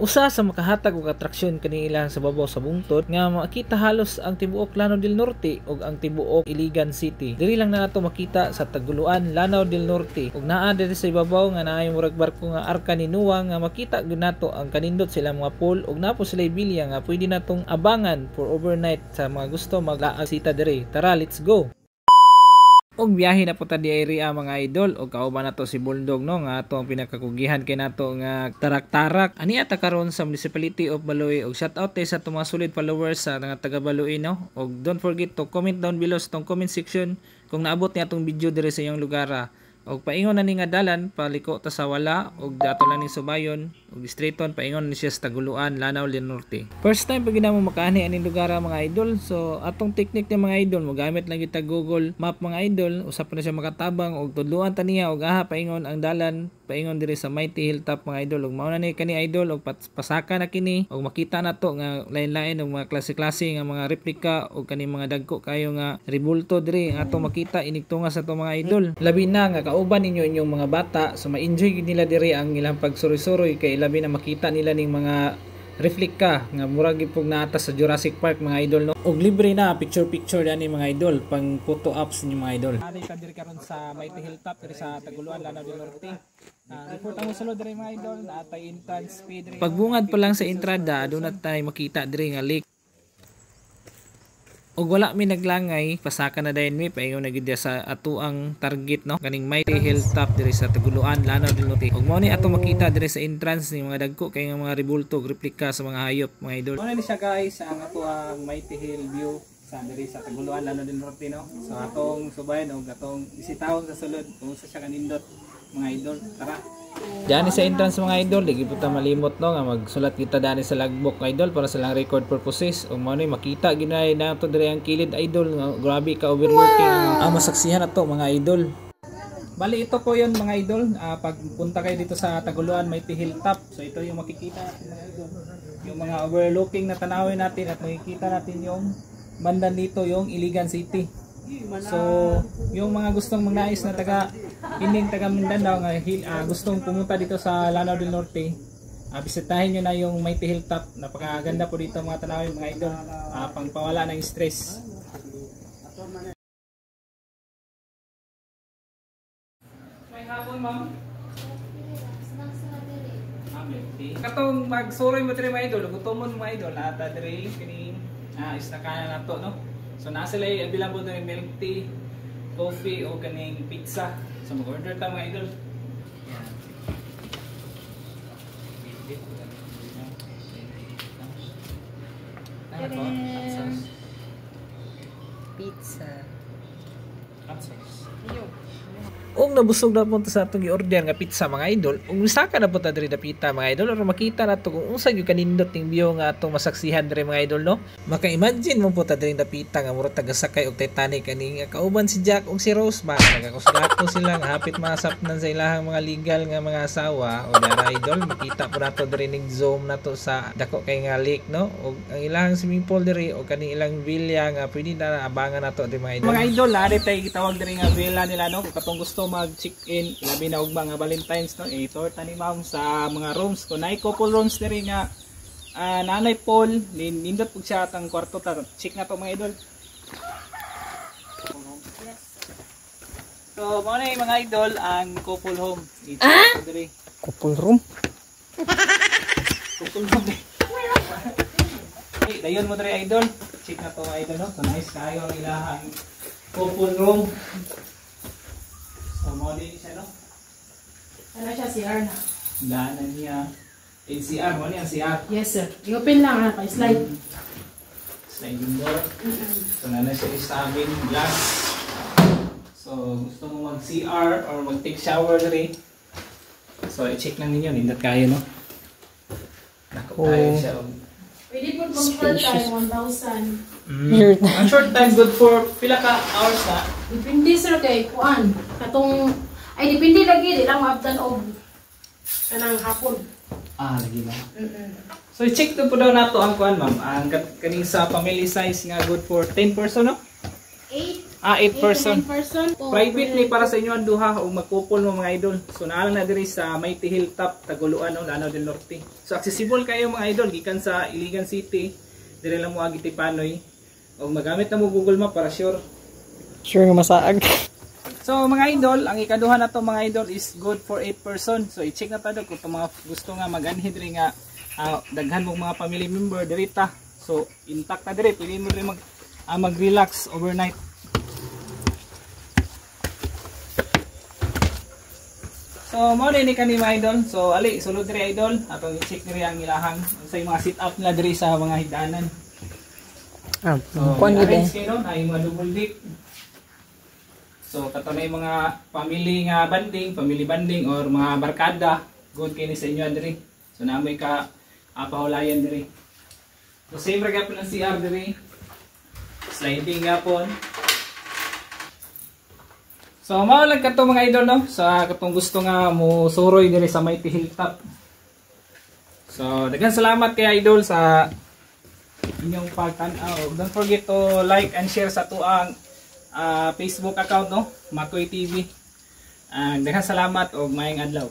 Usa sa makahatag og atraksyon kani ilang sa babaw sa bungtod nga makita halos ang tibuok Lanao del Norte ug ang tibuok Iligan City. Diri lang na nato makita sa Taguluan, Lanao del Norte ug naa diri sa ibabaw nga naay murag barko nga arka ni Noah nga makita gyud nato ang kanindot sila mga pool ug napo sila bilya nga pwede natong abangan for overnight sa mga gusto maglaag sita diri. Tara, let's go. Og biyahe na po ta di area mga idol og kauban nato si Bulldog no nga ato ang pinakakugihan kay nato nga tarak-tarak ani ata karon sa Municipality of Baloy og shout out sa ato mga solid followers sa nga taga Baloy no og don't forget to comment down below sa tong comment section kung naabot ni atong video dire sa iyong lugar og paingon na ni nga dalan paliko ta sa wala og dato lang ni Subayon og straighton paingon ni siya sa Taguluan, Lanao del Norte. First time pag ginamo makaani aning lugar mga idol, so atong technique ni mga idol mogamit lang kita Google Map mga idol, usap na siya makatabang og tudluan ta niya og aha paingon ang dalan paingon diri sa Mighty Hilltop mga idol og mao na ni kani idol og pasaka na kini og makita nato nga lain-lain og mga klase-klase nga mga replika og kani mga dagko kayo nga rebulto diri ato makita inigtunga sa to mga idol. Labi na nga kauban ninyo inyong mga bata so ma-enjoy gid nila diri ang ilang pagsuroy-suroy kay labi na makita nila ning mga replika nga murag gipog naata sa Jurassic Park mga idol no og libre na picture ani mga idol pang photo ops ninyo mga idol. Ari ka diri karon sa Mighty Hilltop diri sa Taguluan, Lanao del Norte. Report ang sulod diri mga idol natay entrance fee diri. Pagbungad pa lang sa entrada aduna tay makita diri nga lake. Og wala mi naglangay pasaka na dayon mi paingon na gid sa ato ang target no kaning Mighty Hilltop diri sa Taguluan, Lanao del Norte. Og mao ni ato makita diri sa entrance ni mga dagko kay nga mga rebulto replika sa mga hayop mga idol. Mao ni siya guys ang ato ang Mighty Hill view sa diri sa Taguluan, Lanao del Norte no. So atong subayon og atong bisitahon sa sulod kung sa siya kanindot mga idol. Tara. Diyan sa entrance mga idol, di kita malimot no nga magsulat kita dani sa logbook idol para sa lang record purposes. O mao ni makita ginay na to diri ang kilid idol nga grabe ka overlooking ang masaksihan nato mga idol. Bali ito po 'yon mga idol, pagpunta kayo dito sa Taguluan Mighty Hilltop. So ito yung makikita natin mga idol. Yung mga overlooking na tanawin natin at makikita natin yung banda dito yung Iligan City. So, yung mga gustong magnais na taga Mindanao nga gustong pumunta dito sa Lanao del Norte, bisitahin nyo na yung Mighty Hilltop. Napakaganda po dito mga tanawin mga idol, pangpawala ng stress. May hapon ma'am. Katong magsuroy mo diri mga idol, gutomon mga idol, ata diri kini isnakanan nato no. So nasa lay available na yung milk tea, coffee o kaning pizza. So mag-order ta mga idol. Yan. Pizza. Hot sauce. Og nabusog na punta sa atong i-order nga pizza mga idol. Ug misaka na punta diri dapita mga idol or makita nato kung unsa gyud kanindot ning view nga atong masaksihan diri mga idol no. Maka-imagine mo punta diri dapita nga murag taga-sakay og Titanic kani nga kauban si Jack ug si Rose ba nagakusgato sila nga hapit masapnan sa ilahang mga legal nga mga asawa o dara idol makita po nato diri ning zoom nato sa dako kay nga lake no ug ang ilahang swimming pool diri og kani ilang villa nga pwede na abangan nato diri mga idol. Mga idol ari tay gitawag diri nga villa nila no katong gusto mag-check-in labi na og mga Valentines no i-torta ni ma'am sa mga rooms ko nay couple rooms diri nga nanay Paul nindot pug siya atang kwarto ta check na to mga idol. Yes. So mao na mga idol ang couple home i-check diri couple room couple room hey, dayon mo diri idol check na to mga idol no so nice kayo ang ilahang couple room. So, mo din siya, no? Ano siya, CR na? Daanan niya. NCR, mo niya, CR? Yes, sir. I-open lang, pa-slide. Sliding door. So, na siya isabing glass. So, gusto mo mag-CR or mag-take shower rin. So, i-check lang ninyo. Nindot kayo, no? Nakatayo siya. Pwede po pang short time, 1,000. Ang short time, good for pila ka hours na? Depende sir kay kuan. Ay depende lagi di lang maabdan og kanang hapon. Lagi ba? So i-check to po daw nato ang kuan ma'am. Ang kaning sa family size nga good for 10 person no? 8 8 person. 8 person. Private ni para sa inyo ang duha o magkupol mo mga idol. So naalang na diri sa Mighty Hilltop, Taguluan o Lanao del Norte. So accessible kayo mga idol gikan sa Iligan City. Dire lang mo agi Tipanoy. O magamit na mo Google Map para sure. Sure nga masaag. So mga idol, ang ikaduha na to mga idol is good for 8 person. So i-check na tayo kung mga gusto nga mag-anhi diri nga daghan mong mga family member dirita. So intact na diri, pili mo rin mag-relax overnight. So mo ni kani mga idol. So ali sulod diri idol atong i-check diri ang ilahang sa mga sit up nila diri sa mga higdanan. So kuan gid eh. Karon ay mga double deck. So kato na yung mga family nga banding, family banding or mga barkada, good kini sa inyo diri. So namoy ka pahulayan diri. So same ra gyapon ang CR diri. Sliding gyapon. So mao lang kato mga idol no, sa katong gusto nga mo suroy diri sa Mighty Hilltop. So daghan salamat kay idol sa inyong pagtan-aw. Don't forget to like and share sa tuang Facebook account no, Makoy TV. Daghang salamat og maayong adlaw.